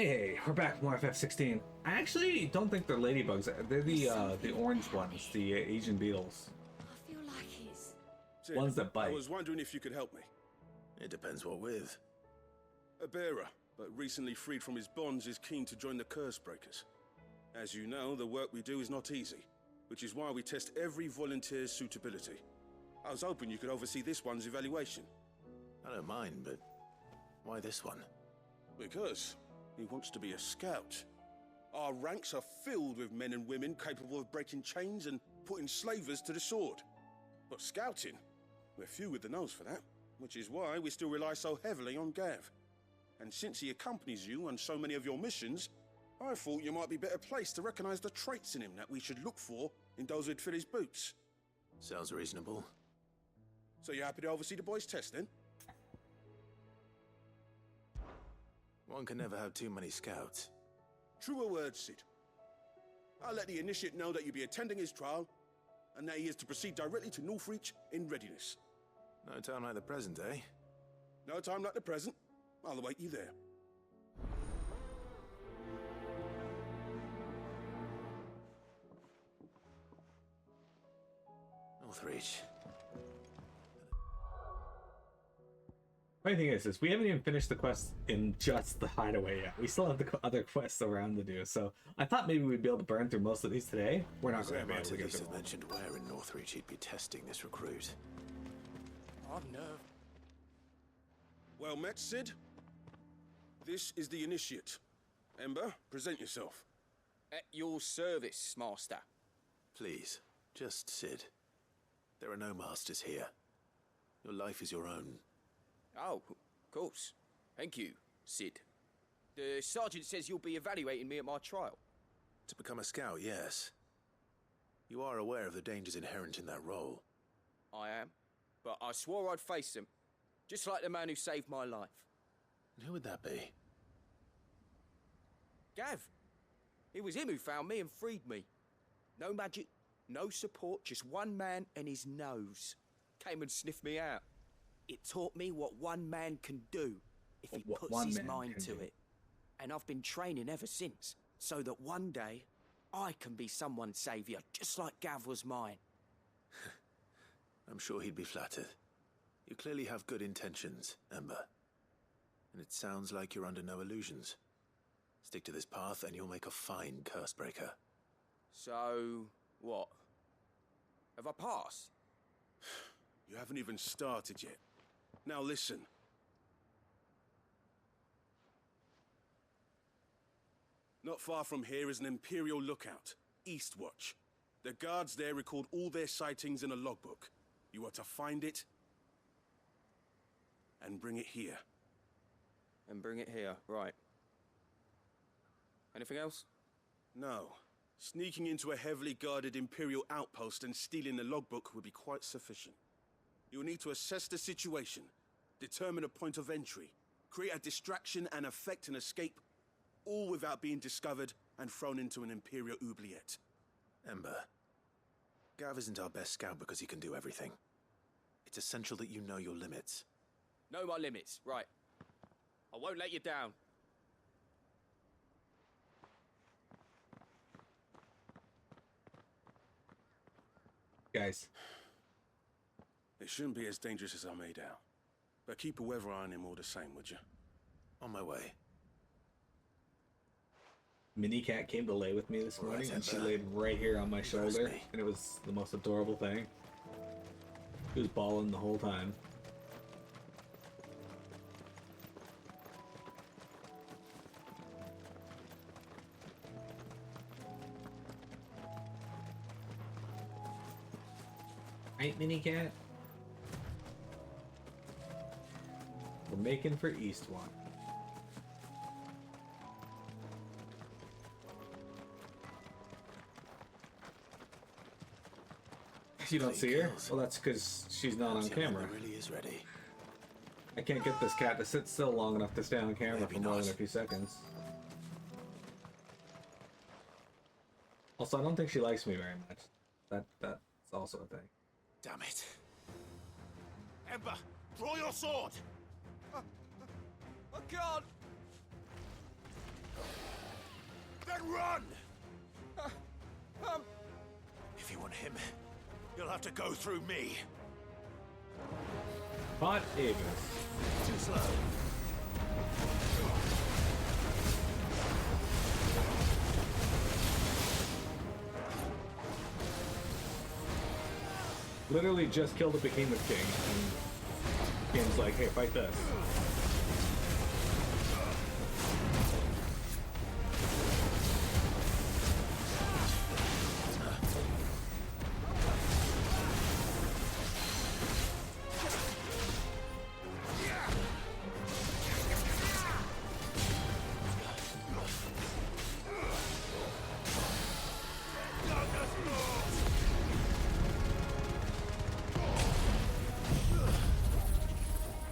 Hey, we're back from FF16. I actually don't think they're ladybugs. They're the orange ones, the Asian beetles. I feel like it's... Sid, Ones that bite. I was wondering if you could help me. It depends what with. A bearer, but recently freed from his bonds, is keen to join the Curse Breakers. As you know, the work we do is not easy, which is why we test every volunteer's suitability. I was hoping you could oversee this one's evaluation. I don't mind, but why this one? Because he wants to be a scout. Our ranks are filled with men and women capable of breaking chains and putting slavers to the sword. But scouting, we're few with the nose for that, which is why we still rely so heavily on Gav. And since he accompanies you on so many of your missions, I thought you might be better placed to recognize the traits in him that we should look for in those who'd fill his boots. Sounds reasonable. So you're happy to oversee the boys' test, then? One can never have too many scouts. Truer words, Sid. I'll let the initiate know that you'll be attending his trial, and that he is to proceed directly to Northreach in readiness. No time like the present, eh? No time like the present. I'll await you there. Northreach. Funny thing is we haven't even finished the quest in just the hideaway yet. We still have the other quests around to do, so I thought maybe we'd be able to burn through most of these today. We're not going to be able to At get least through have them. mentioned where in Northreach he'd be testing this recruit. I've nerve. Well met, Sid. This is the initiate. Ember, present yourself. At your service, Master. Please, just Sid. There are no masters here. Your life is your own. Oh, of course. Thank you, Sid. The sergeant says you'll be evaluating me at my trial. To become a scout, yes. You are aware of the dangers inherent in that role. I am. But I swore I'd face them. Just like the man who saved my life. And who would that be? Gav. It was him who found me and freed me. No magic, no support, just one man and his nose. Came and sniffed me out. It taught me what one man can do if he puts his mind to it. And I've been training ever since, so that one day I can be someone's saviour, just like Gav was mine. I'm sure he'd be flattered. You clearly have good intentions, Ember. And it sounds like you're under no illusions. Stick to this path and you'll make a fine Cursebreaker. So, what? Have I passed? You haven't even started yet. Now listen. Not far from here is an Imperial lookout, Eastwatch. The guards there record all their sightings in a logbook. You are to find it and bring it here. And bring it here, right. Anything else? No. Sneaking into a heavily guarded Imperial outpost and stealing the logbook would be quite sufficient. You'll need to assess the situation, determine a point of entry, create a distraction and effect an escape, all without being discovered and thrown into an Imperial oubliette. Ember, Gav isn't our best scout because he can do everything. It's essential that you know your limits. Know my limits, right. I won't let you down. Guys, It shouldn't be as dangerous as I made out. But keep a weather eye on him all the same, would you? On my way. Minicat came to lay with me this morning, and she laid right here on my shoulder, and it was the most adorable thing. She was bawling the whole time. Right, Minicat? We're making for Eastwatch. You don't see her? Well, that's because she's not on camera. Really is ready. I can't get this cat to sit still long enough to stay on camera for more than a few seconds. Also, I don't think she likes me very much. That's also a thing. Damn it. Ember, draw your sword! I can't! son! If you want him, you'll have to go through me. Hot Avis. Too slow. Literally just killed the Behemoth King, and game's like, hey, fight this.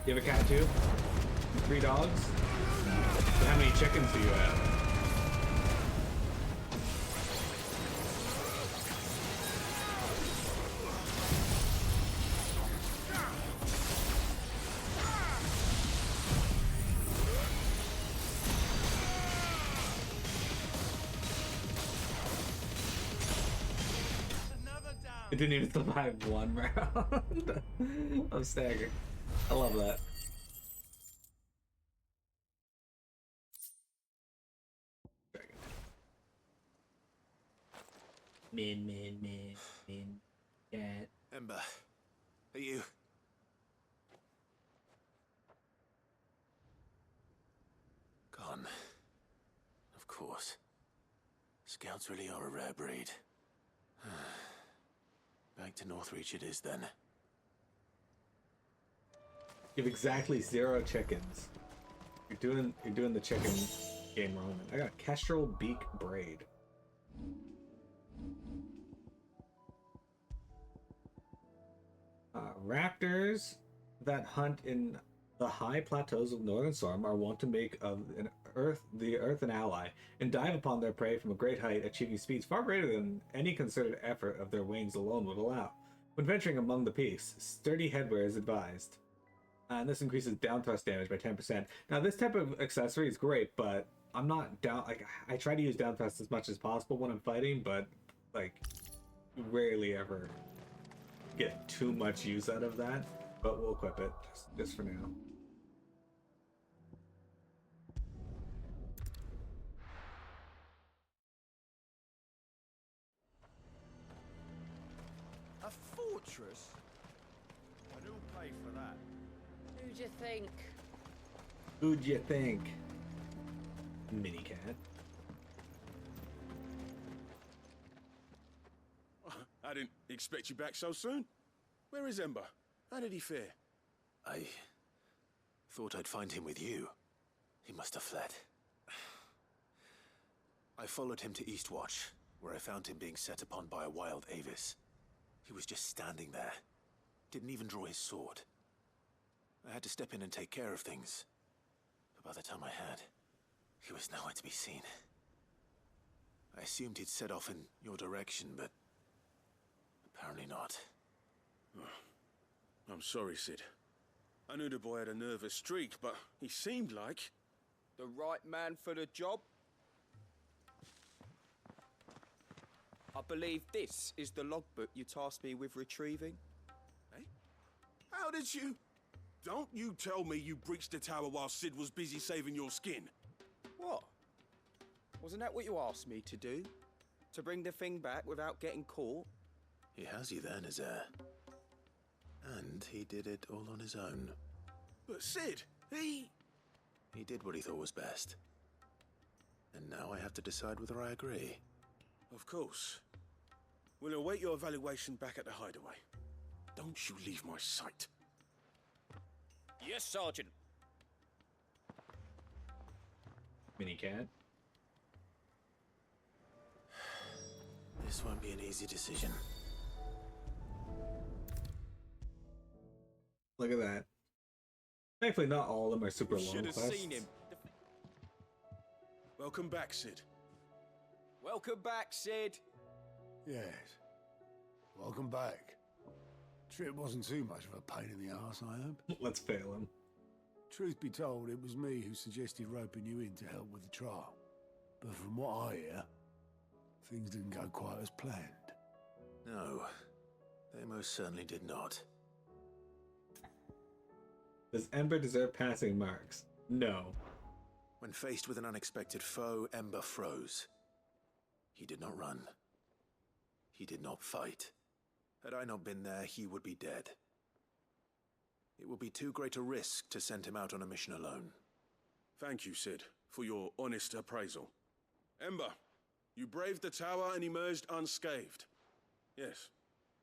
You have a cat too? 3 dogs? So how many chickens do you have? It didn't even survive 1 round. I'm staggered. I love that. Min. Cat. Ember, are you? Gone. Of course. Scouts really are a rare breed. Back to Northreach it is then. You have exactly 0 chickens. You're doing the chicken game wrong. I got Kestrel Beak Braid. Raptors that hunt in the high plateaus of Northern Storm are wont to make of the earth an ally, and dive upon their prey from a great height, achieving speeds far greater than any concerted effort of their wings alone would allow. When venturing among the peaks, sturdy headwear is advised. And this increases down thrust damage by 10%. Now, this type of accessory is great, but I'm not down. Like, I try to use down thrust as much as possible when I'm fighting, but like, rarely ever get too much use out of that. But we'll equip it just for now. A fortress? I do pay for that. Who'd you think? Who'd you think? Mini cat. I didn't expect you back so soon. Where is Ember? How did he fare? I thought I'd find him with you. He must have fled. I followed him to Eastwatch, where I found him being set upon by a wild Avis. He was just standing there. Didn't even draw his sword. I had to step in and take care of things. But by the time I had, he was nowhere to be seen. I assumed he'd set off in your direction, but apparently not. I'm sorry, Sid. I knew the boy had a nervous streak, but he seemed like... The right man for the job? I believe this is the logbook you tasked me with retrieving. Eh? How did you... Don't you tell me you breached the tower while Sid was busy saving your skin. What? Wasn't that what you asked me to do? To bring the thing back without getting caught? He has you then, as heir. And he did it all on his own. But Sid, he did what he thought was best. And now I have to decide whether I agree. Of course. We'll await your evaluation back at the hideaway. Don't you leave my sight. Yes, Sergeant. Mini cat. This won't be an easy decision. Look at that. Thankfully, not all of them are super You long should have quests. seen him. Welcome back, Sid. Welcome back, Sid. Yes. Welcome back. Trip wasn't too much of a pain in the arse, I hope. Let's fail him. Truth be told, it was me who suggested roping you in to help with the trial. But from what I hear, things didn't go quite as planned. No, they most certainly did not. Does Ember deserve passing marks? No. When faced with an unexpected foe, Ember froze. He did not run. He did not fight. Had I not been there, he would be dead. It would be too great a risk to send him out on a mission alone. Thank you, Sid, for your honest appraisal. Ember, you braved the tower and emerged unscathed. Yes,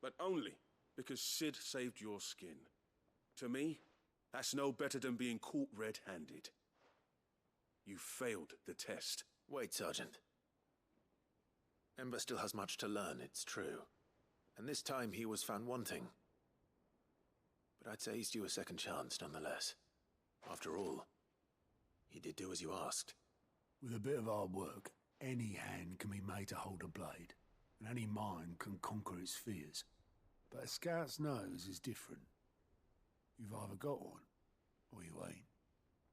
but only because Sid saved your skin. To me, that's no better than being caught red-handed. You failed the test. Wait, Sergeant. Ember still has much to learn, it's true. And this time he was found wanting. But I'd say he's due a second chance, nonetheless. After all, he did do as you asked. With a bit of hard work, any hand can be made to hold a blade, and any mind can conquer its fears. But a scout's nose is different. You've either got one, or you ain't.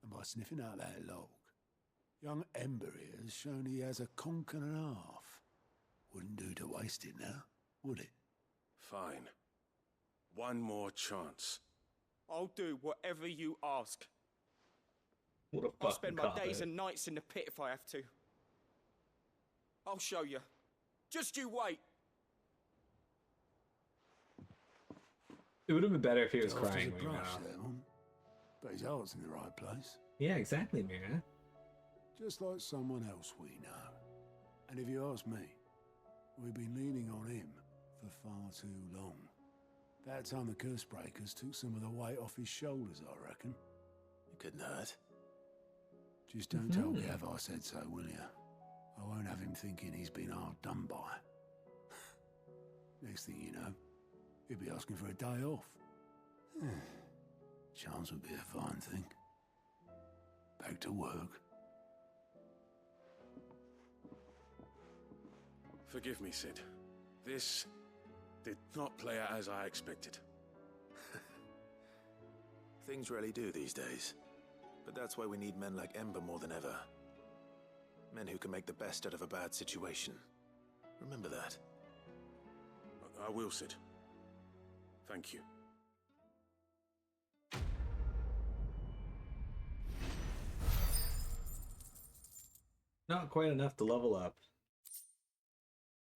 And by sniffing out that log, young Ember here has shown he has a conch and a half. Wouldn't do to waste it now, would it? Fine. One more chance. I'll do whatever you ask. What a I'll fucking spend my cop, days eh? and nights in the pit if I have to. I'll show you. Just you wait. It would have been better if he was Soft as crying a right brush, now. that one. But his heart's in the right place. Yeah, exactly, Mira. Just like someone else we know. And if you ask me, we've been leaning on him for far too long. That time the curse breakers took some of the weight off his shoulders, I reckon. It couldn't hurt. Just don't tell Gav I said so, will you? I won't have him thinking he's been hard done by. Next thing you know, he'll be asking for a day off. Chance would be a fine thing. Back to work. Forgive me, Sid. This did not play out as I expected. Things rarely do these days. But that's why we need men like Ember more than ever. Men who can make the best out of a bad situation. Remember that. I will, Sid. Thank you. Not quite enough to level up.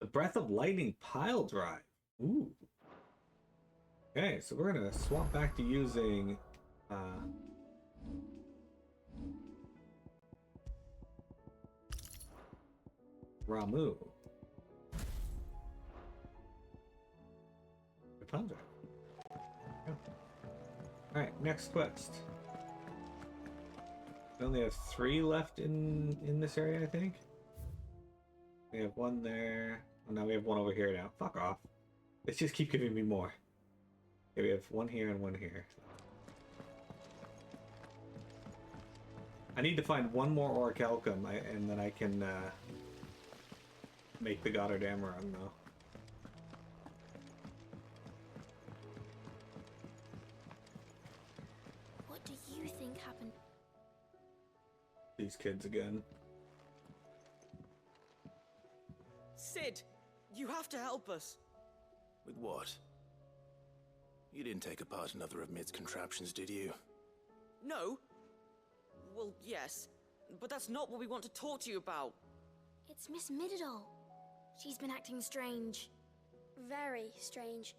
The Breath of Lightning Pile Drive. Ooh. Okay, so we're gonna swap back to using Ramu. The Pile Drive. Yeah. Alright, next quest. We only have 3 left in this area, I think. We have 1 there. Oh, now we have 1 over here now. Fuck off. Let's just keep giving me more. Okay, we have 1 here and 1 here. I need to find 1 more Orichalcum, and then I can make the Goddard Amaron, though. What do you think happened? These kids again. Sid, you have to help us. With what? You didn't take apart another of Mid's contraptions, did you? No. Well, yes. But that's not what we want to talk to you about. It's Miss Mididol. She's been acting strange. Very strange.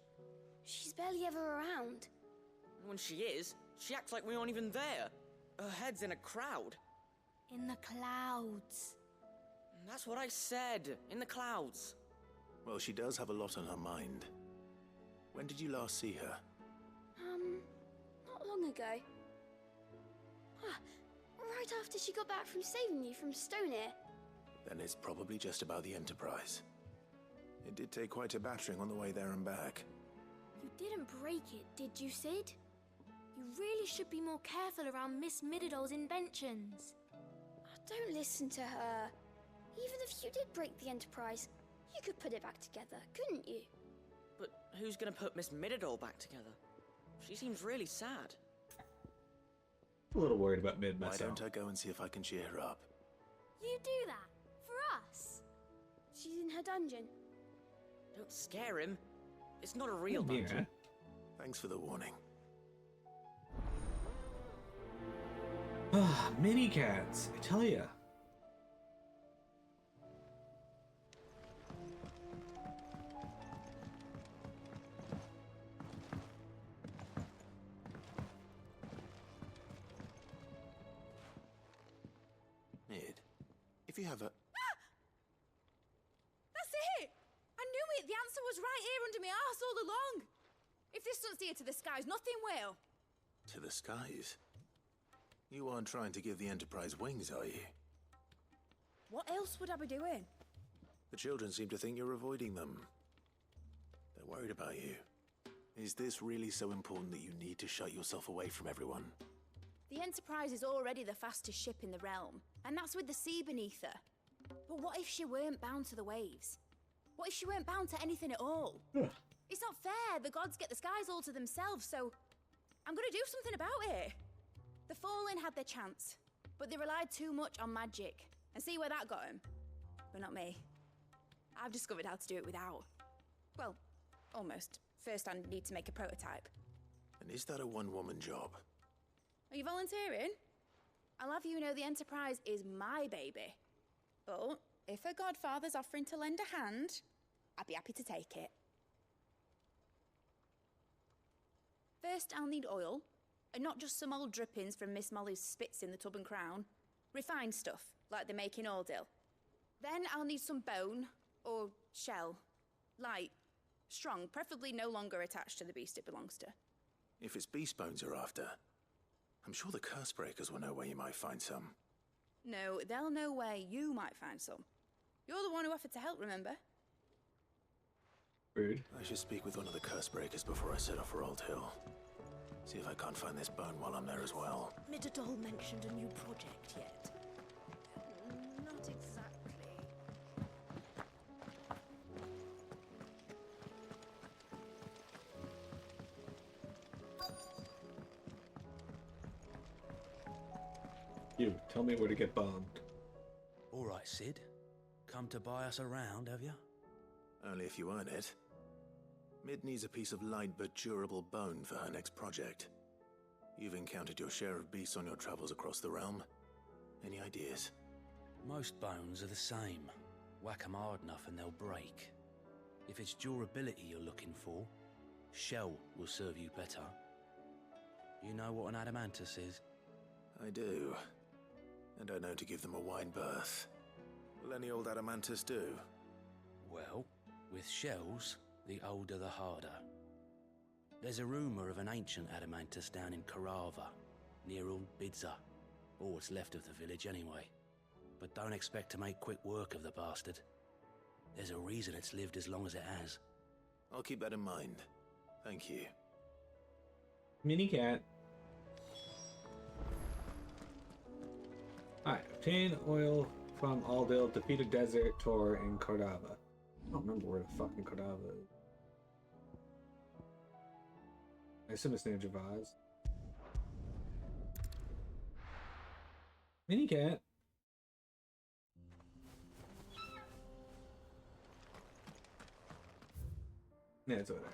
She's barely ever around. When she is, she acts like we aren't even there. Her head's in a crowd. In the clouds. That's what I said. In the clouds. Well, she does have a lot on her mind. When did you last see her? Not long ago. Right after she got back from saving you from Stoneir. Then it's probably just about the Enterprise. It did take quite a battering on the way there and back. You didn't break it, did you, Sid? You really should be more careful around Miss Mididol's inventions. Don't listen to her. Even if you did break the Enterprise, you could put it back together, couldn't you? But who's gonna put Miss Mididol back together? She seems really sad. A little worried about Mid Why myself. don't I go and see if I can cheer her up? You do that? For us? She's in her dungeon. Don't scare him. It's not a real Yeah. dungeon. Thanks for the warning. Ah, mini cats. I tell ya. Mid, if you have a... That's it! I knew it! The answer was right here under my arse all along! If this doesn't steer to the skies, nothing will! To the skies? You aren't trying to give the Enterprise wings, are you? What else would I be doing? The children seem to think you're avoiding them. They're worried about you. Is this really so important that you need to shut yourself away from everyone? The Enterprise is already the fastest ship in the realm, and that's with the sea beneath her. But what if she weren't bound to the waves? What if she weren't bound to anything at all? It's not fair. The gods get the skies all to themselves, so I'm gonna do something about it. The Fallen had their chance, but they relied too much on magic. And see where that got them? But not me. I've discovered how to do it without. Well, almost. First I need to make a prototype. And is that a one-woman job? Are you volunteering? I'll have you know the Enterprise is my baby. But if a godfather's offering to lend a hand, I'd be happy to take it. First, I'll need oil, and not just some old drippings from Miss Molly's spits in the tub and crown. Refined stuff, like they make in Ordil. Then I'll need some bone, or shell. Light, strong, preferably no longer attached to the beast it belongs to. If it's beast bones you're after, I'm sure the curse breakers will know where you might find some. No, they'll know where you might find some. You're the one who offered to help, remember? Rude. I should speak with one of the curse breakers before I set off for Old Hill. See if I can't find this bone while I'm there as well. Midadol mentioned a new project yet? Not exactly. You, tell me where to get bombed. All right, Sid. Come to buy us around, have you? Only if you earn it. Mid needs a piece of light but durable bone for her next project. You've encountered your share of beasts on your travels across the realm. Any ideas? Most bones are the same. Whack 'em hard enough and they'll break. If it's durability you're looking for, shell will serve you better. You know what an adamantus is? I do. And I know to give them a wide berth. Will any old adamantus do? Well, with shells, the older the harder. There's a rumour of an ancient adamantus down in Karava, near Old Bidza, or what's left of the village anyway. But don't expect to make quick work of the bastard. There's a reason it's lived as long as it has. I'll keep that in mind. Thank you. Mini cat. Alright, obtain oil from Aldil, defeat a desert tour in Cordova. I don't remember where the fucking Cordova is. I assume it's near Javaz. Mini cat. Yeah, it's over there.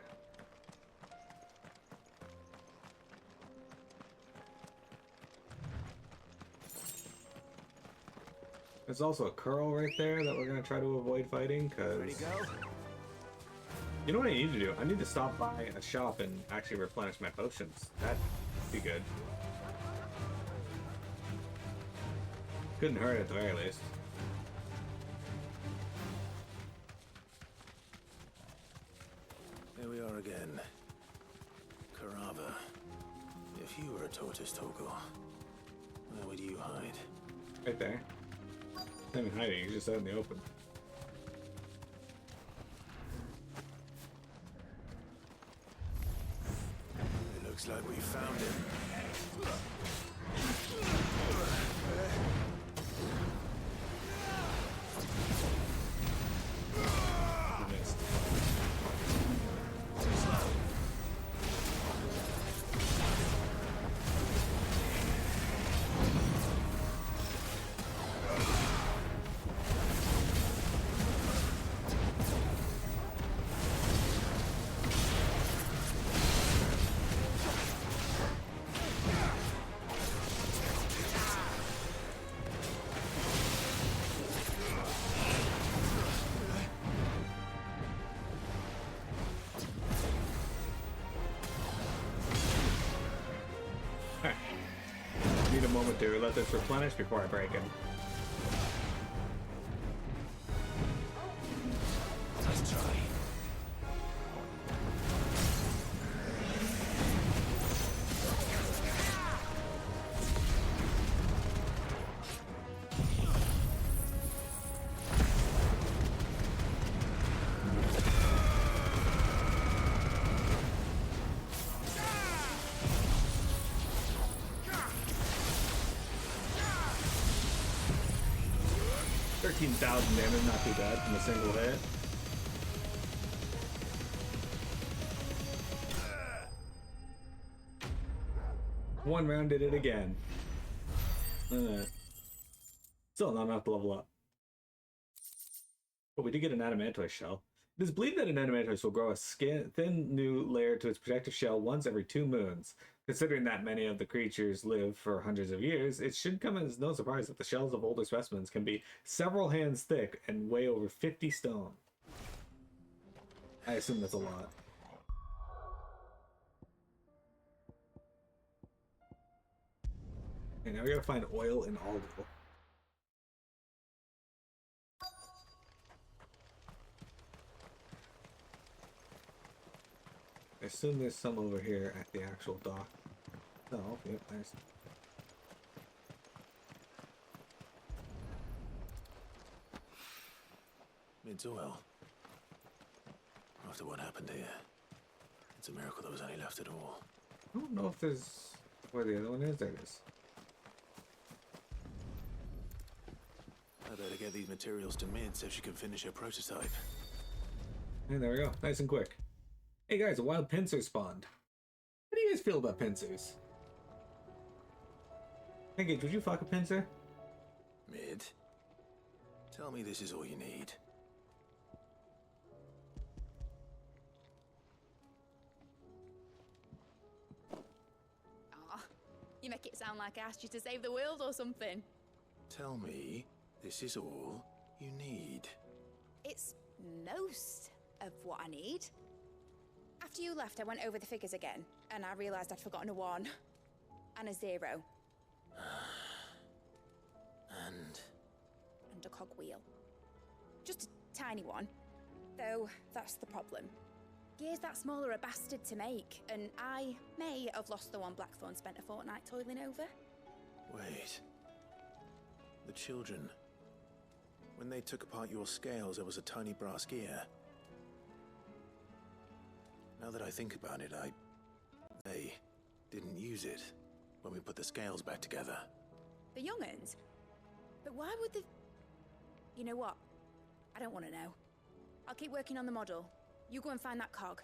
There's also a curl right there that we're gonna try to avoid fighting, cause... Ready to go? You know what I need to do? I need to stop by a shop and actually replenish my potions. That'd be good. Couldn't hurt at the very least. Here we are again. Karava. If you were a tortoise, Torgor, where would you hide? Right there. Not even hiding, he's just out in the open. It looks like we found him. He missed. to let this replenish before I break him. Let's try. 13,000 damage, not too bad from a single hit. One round did it again. Still not enough to level up. But we did get an adamantoise shell. It is believed that an adamantoise will grow a thin new layer to its protective shell once every 2 moons. Considering that many of the creatures live for hundreds of years, it should come as no surprise that the shells of older specimens can be several hands thick and weigh over 50 stone. I assume that's a lot. Okay, now we gotta find oil in Aldo. I assume there's some over here at the actual dock. Oh, yep, nice. Mid's oil. After what happened here, it's a miracle there was any left at all. I don't know if there's where the other one is. There it is. I better get these materials to Mid so she can finish her prototype. And there we go. Nice and quick. Hey guys, a wild pincer spawned. How do you guys feel about pincers? Hey Gage, would you fuck a pincer? Mid, tell me this is all you need. Aw, you make it sound like I asked you to save the world or something. Tell me this is all you need. It's most of what I need. After you left, I went over the figures again, and I realized I'd forgotten a 1 and a 0. And a cogwheel. Just a tiny one. Though, that's the problem. Gears that small are a bastard to make, and I may have lost the one Blackthorn spent a fortnight toiling over. Wait. The children. When they took apart your scales, there was a tiny brass gear. Now that I think about it, they didn't use it when we put the scales back together. The young'uns? But why would the... You know what? I don't want to know. I'll keep working on the model. You go and find that cog.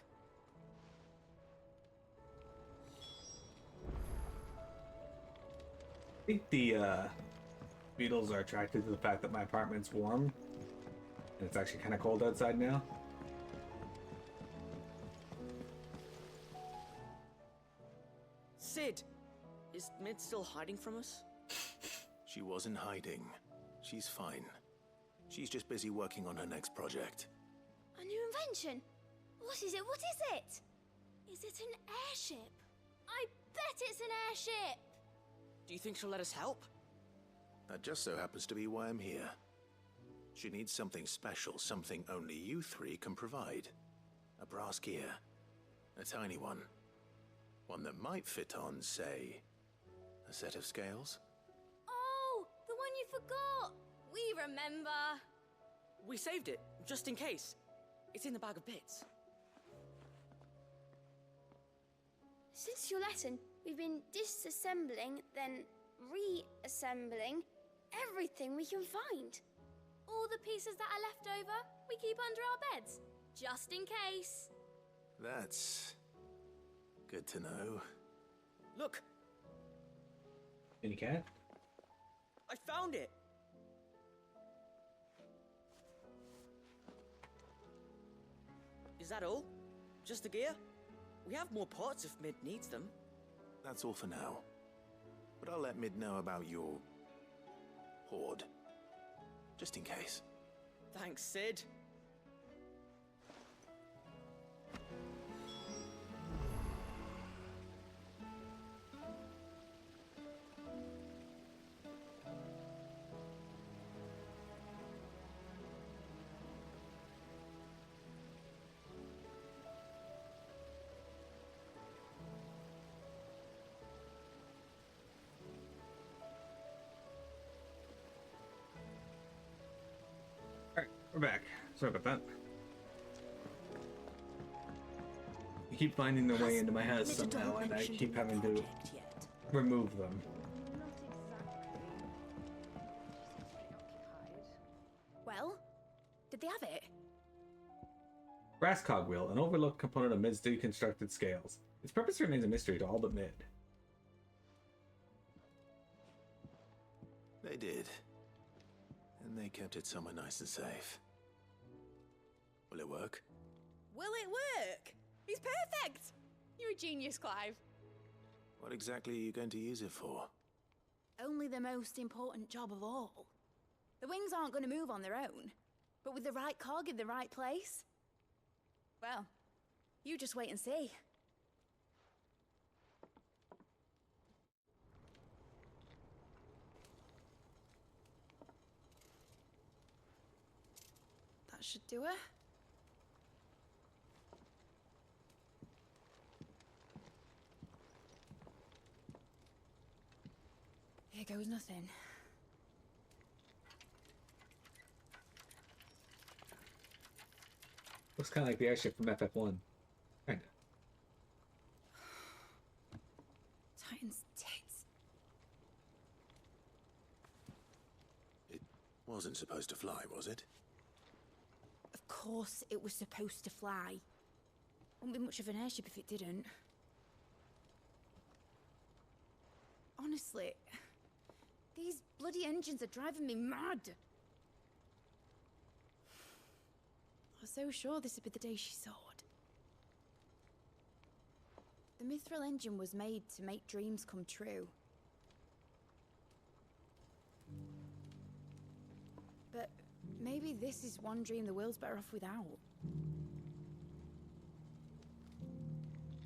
I think the beetles are attracted to the fact that my apartment's warm. And it's actually kind of cold outside now. Sid, is Mid still hiding from us? She wasn't hiding. She's fine. She's just busy working on her next project. A new invention? What is it? What is it? Is it an airship? I bet it's an airship! Do you think she'll let us help? That just so happens to be why I'm here. She needs something special, something only you 3 can provide. A brass gear. A tiny one. One that might fit on, say, a set of scales? Oh, the one you forgot! We remember! We saved it, just in case. It's in the bag of bits. Since your lesson, we've been disassembling, then reassembling everything we can find. All the pieces that are left over, we keep under our beds, just in case. That's good to know. Look, Any cat? I found it! Is that all? Just the gear? We have more parts if Mid needs them. That's all for now. But I'll let Mid know about your hoard. Just in case. Thanks, Sid. Alright, we're back. Sorry about that. You keep finding their way into my house somehow, and I keep having to remove them. Well, did they have it? Brass cogwheel, an overlooked component of Mid's deconstructed scales. Its purpose remains a mystery to all but Mid. They did. And they kept it somewhere nice and safe. Will it work? Will it work? He's perfect! You're a genius, Clive. What exactly are you going to use it for? Only the most important job of all. The wings aren't going to move on their own, but with the right cog in the right place, well, you just wait and see. That should do it. Here goes nothing. Looks kind of like the airship from FF1. Kinda. Titan's tits. It wasn't supposed to fly, was it? Of course it was supposed to fly. Wouldn't be much of an airship if it didn't. Honestly, these bloody engines are driving me mad. I was so sure this would be the day she soared. The Mithril engine was made to make dreams come true. But maybe this is one dream the world's better off without.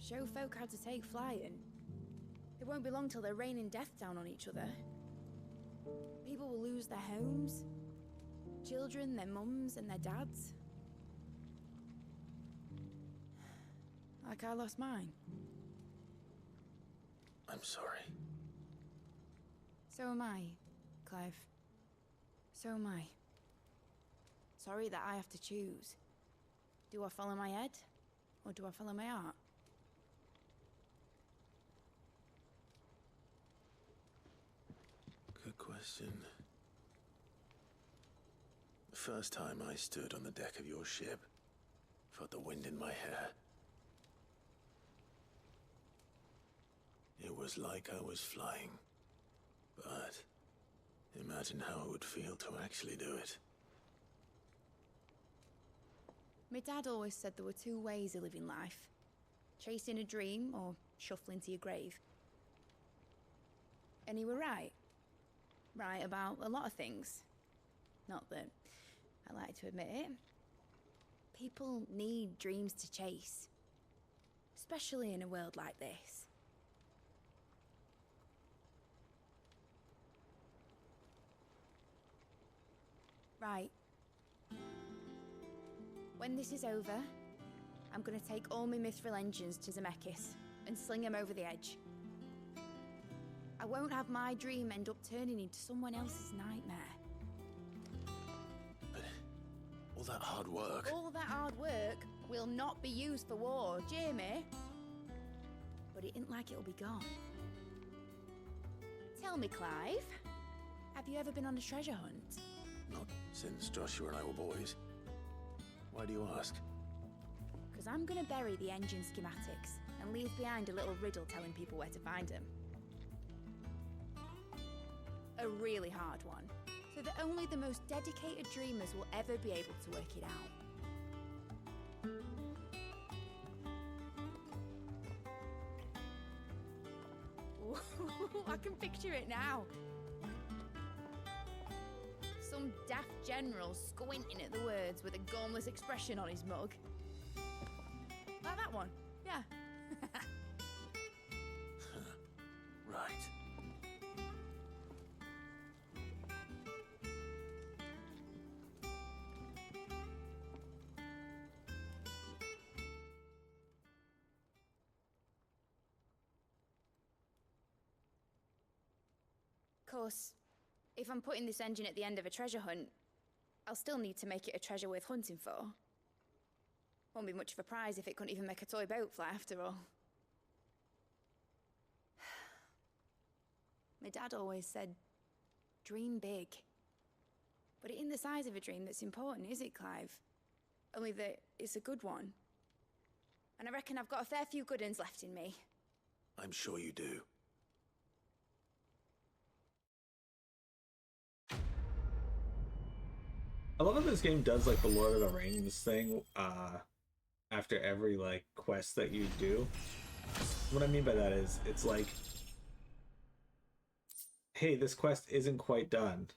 Show folk how to take flying. It won't be long till they're raining death down on each other. People will lose their homes, children, their mums and their dads. Like I lost mine. I'm sorry. So am I, Clive. So am I. Sorry that I have to choose. Do I follow my head, or do I follow my heart? Good question. The first time I stood on the deck of your ship, felt the wind in my hair. It was like I was flying. But imagine how it would feel to actually do it. My dad always said there were two ways of living life. Chasing a dream or shuffling to your grave. And he were right. Right about a lot of things. Not that I like to admit it. People need dreams to chase. Especially in a world like this. Right. When this is over, I'm gonna take all my Mithril engines to Zemeckis and sling them over the edge. I won't have my dream end up turning into someone else's nightmare. But all that hard work... All that hard work will not be used for war, Jamie. But it ain't like it'll be gone. Tell me, Clive, have you ever been on a treasure hunt? Not since Joshua and I were boys. Why do you ask? Because I'm gonna bury the engine schematics and leave behind a little riddle telling people where to find them. A really hard one, so that only the most dedicated dreamers will ever be able to work it out. Ooh, I can picture it now. Some daft general squinting at the words with a gormless expression on his mug. Like that one, yeah. Right. Of course, if I'm putting this engine at the end of a treasure hunt, I'll still need to make it a treasure worth hunting for. Won't be much of a prize if it couldn't even make a toy boat fly after all. My dad always said, dream big. But it ain't the size of a dream that's important, is it, Clive? Only that it's a good one. And I reckon I've got a fair few good uns left in me. I'm sure you do. I love that this game does like the Lord of the Rings thing after every like quest that you do. What I mean by that is it's like, hey, this quest isn't quite done.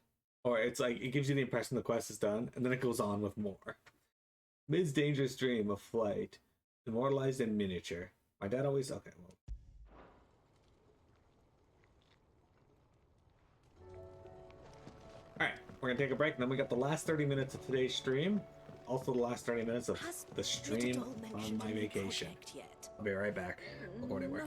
Or it's like it gives you the impression the quest is done, and then it goes on with more. Mid's dangerous dream of flight, immortalized in miniature. My dad always okay, well. Alright, we're gonna take a break, and then we got the last 30 minutes of today's stream. Also the last 30 minutes of the stream on my vacation. I'll be right back. Go anywhere.